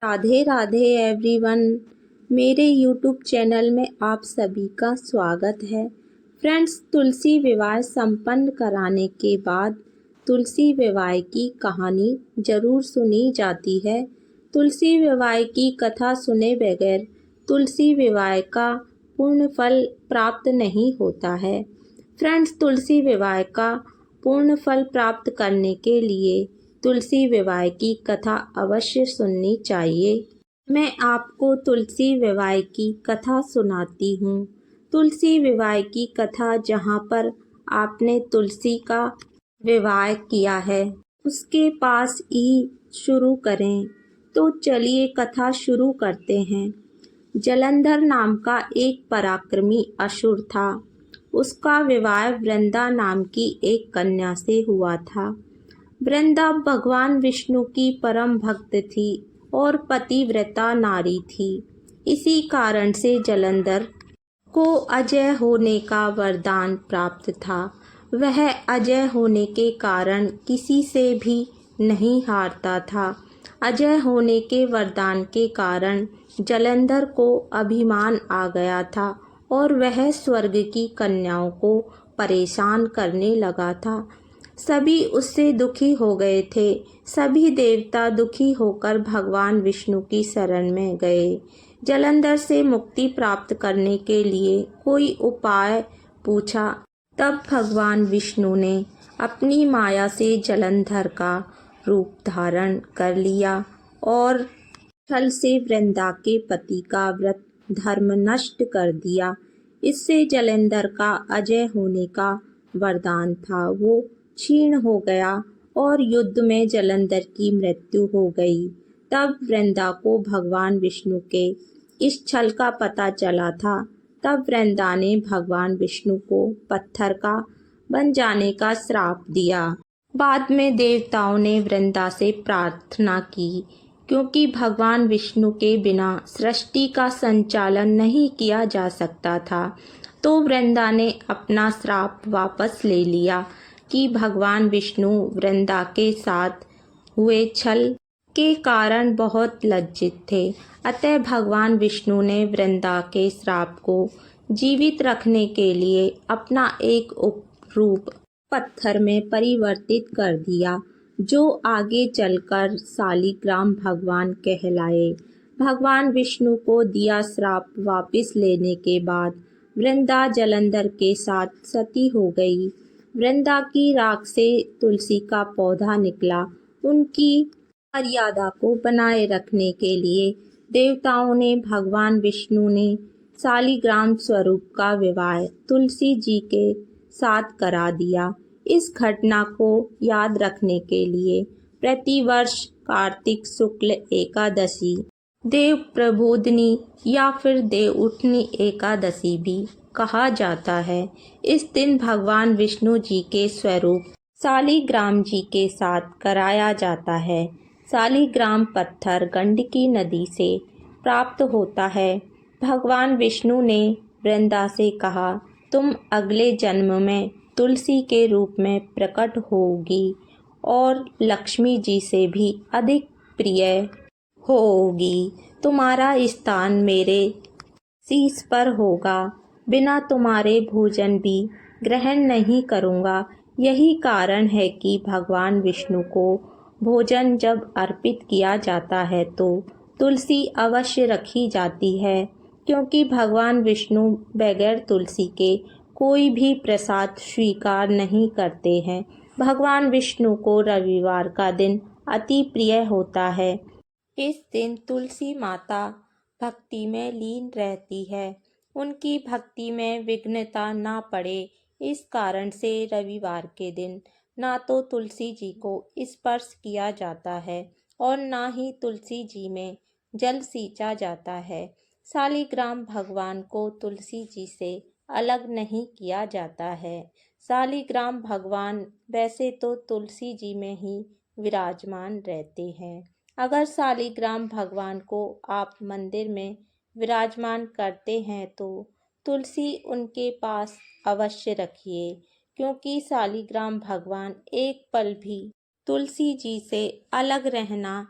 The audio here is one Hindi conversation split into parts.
राधे राधे एवरीवन। मेरे यूट्यूब चैनल में आप सभी का स्वागत है। फ्रेंड्स, तुलसी विवाह संपन्न कराने के बाद तुलसी विवाह की कहानी जरूर सुनी जाती है। तुलसी विवाह की कथा सुने बगैर तुलसी विवाह का पूर्ण फल प्राप्त नहीं होता है। फ्रेंड्स, तुलसी विवाह का पूर्ण फल प्राप्त करने के लिए तुलसी विवाह की कथा अवश्य सुननी चाहिए। मैं आपको तुलसी विवाह की कथा सुनाती हूँ। तुलसी विवाह की कथा जहाँ पर आपने तुलसी का विवाह किया है उसके पास ही शुरू करें। तो चलिए कथा शुरू करते हैं। जलंधर नाम का एक पराक्रमी असुर था। उसका विवाह वृंदा नाम की एक कन्या से हुआ था। वृंदा भगवान विष्णु की परम भक्त थी और पतिव्रता नारी थी। इसी कारण से जलंधर को अजय होने का वरदान प्राप्त था। वह अजय होने के कारण किसी से भी नहीं हारता था। अजय होने के वरदान के कारण जलंधर को अभिमान आ गया था और वह स्वर्ग की कन्याओं को परेशान करने लगा था। सभी उससे दुखी हो गए थे। सभी देवता दुखी होकर भगवान विष्णु की शरण में गए। जलंधर से मुक्ति प्राप्त करने के लिए कोई उपाय पूछा। तब भगवान विष्णु ने अपनी माया से जलंधर का रूप धारण कर लिया और छल से वृंदा के पति का व्रत धर्म नष्ट कर दिया। इससे जलंधर का अजय होने का वरदान था वो क्षीण हो गया और युद्ध में जलंधर की मृत्यु हो गई। तब वृंदा को भगवान विष्णु के इस छल का पता चला था। तब वृंदा ने भगवान विष्णु को पत्थर का बन जाने का श्राप दिया। बाद में देवताओं ने वृंदा से प्रार्थना की, क्योंकि भगवान विष्णु के बिना सृष्टि का संचालन नहीं किया जा सकता था। तो वृंदा ने अपना श्राप वापस ले लिया कि भगवान विष्णु वृंदा के साथ हुए छल के कारण बहुत लज्जित थे। अतः भगवान विष्णु ने वृंदा के श्राप को जीवित रखने के लिए अपना एक रूप पत्थर में परिवर्तित कर दिया, जो आगे चलकर शालिग्राम भगवान कहलाए। भगवान विष्णु को दिया श्राप वापस लेने के बाद वृंदा जलंधर के साथ सती हो गई। वृंदा की राख से तुलसी का पौधा निकला। उनकी मर्यादा को बनाए रखने के लिए देवताओं ने भगवान विष्णु ने शालिग्राम स्वरूप का विवाह तुलसी जी के साथ करा दिया। इस घटना को याद रखने के लिए प्रतिवर्ष कार्तिक शुक्ल एकादशी, देव प्रबोधिनी या फिर देव उठनी एकादशी भी कहा जाता है। इस दिन भगवान विष्णु जी के स्वरूप शालिग्राम जी के साथ कराया जाता है। शालिग्राम पत्थर गंडकी नदी से प्राप्त होता है। भगवान विष्णु ने वृंदा से कहा, तुम अगले जन्म में तुलसी के रूप में प्रकट होगी और लक्ष्मी जी से भी अधिक प्रिय होगी। तुम्हारा स्थान मेरे शीश पर होगा। बिना तुम्हारे भोजन भी ग्रहण नहीं करूँगा। यही कारण है कि भगवान विष्णु को भोजन जब अर्पित किया जाता है तो तुलसी अवश्य रखी जाती है, क्योंकि भगवान विष्णु बगैर तुलसी के कोई भी प्रसाद स्वीकार नहीं करते हैं। भगवान विष्णु को रविवार का दिन अति प्रिय होता है। इस दिन तुलसी माता भक्ति में लीन रहती है। उनकी भक्ति में विघ्नता ना पड़े, इस कारण से रविवार के दिन ना तो तुलसी जी को स्पर्श किया जाता है और ना ही तुलसी जी में जल सींचा जाता है। शालिग्राम भगवान को तुलसी जी से अलग नहीं किया जाता है। शालिग्राम भगवान वैसे तो तुलसी जी में ही विराजमान रहते हैं। अगर शालिग्राम भगवान को आप मंदिर में विराजमान करते हैं तो तुलसी उनके पास अवश्य रखिए, क्योंकि शालिग्राम भगवान एक पल भी तुलसी जी से अलग रहना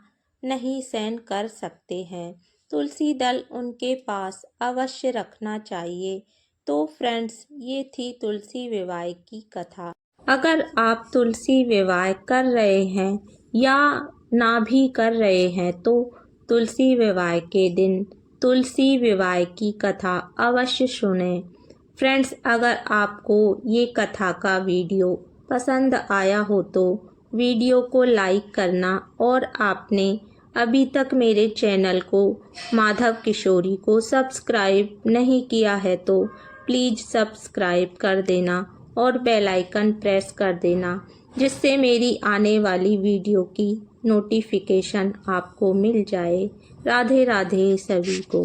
नहीं सहन कर सकते हैं। तुलसी दल उनके पास अवश्य रखना चाहिए। तो फ्रेंड्स, ये थी तुलसी विवाह की कथा। अगर आप तुलसी विवाह कर रहे हैं या ना भी कर रहे हैं तो तुलसी विवाह के दिन तुलसी विवाह की कथा अवश्य सुनें। फ्रेंड्स, अगर आपको ये कथा का वीडियो पसंद आया हो तो वीडियो को लाइक करना और आपने अभी तक मेरे चैनल को माधव किशोरी को सब्सक्राइब नहीं किया है तो प्लीज़ सब्सक्राइब कर देना और बेल आइकन प्रेस कर देना, जिससे मेरी आने वाली वीडियो की नोटिफिकेशन आपको मिल जाए। राधे राधे सभी को।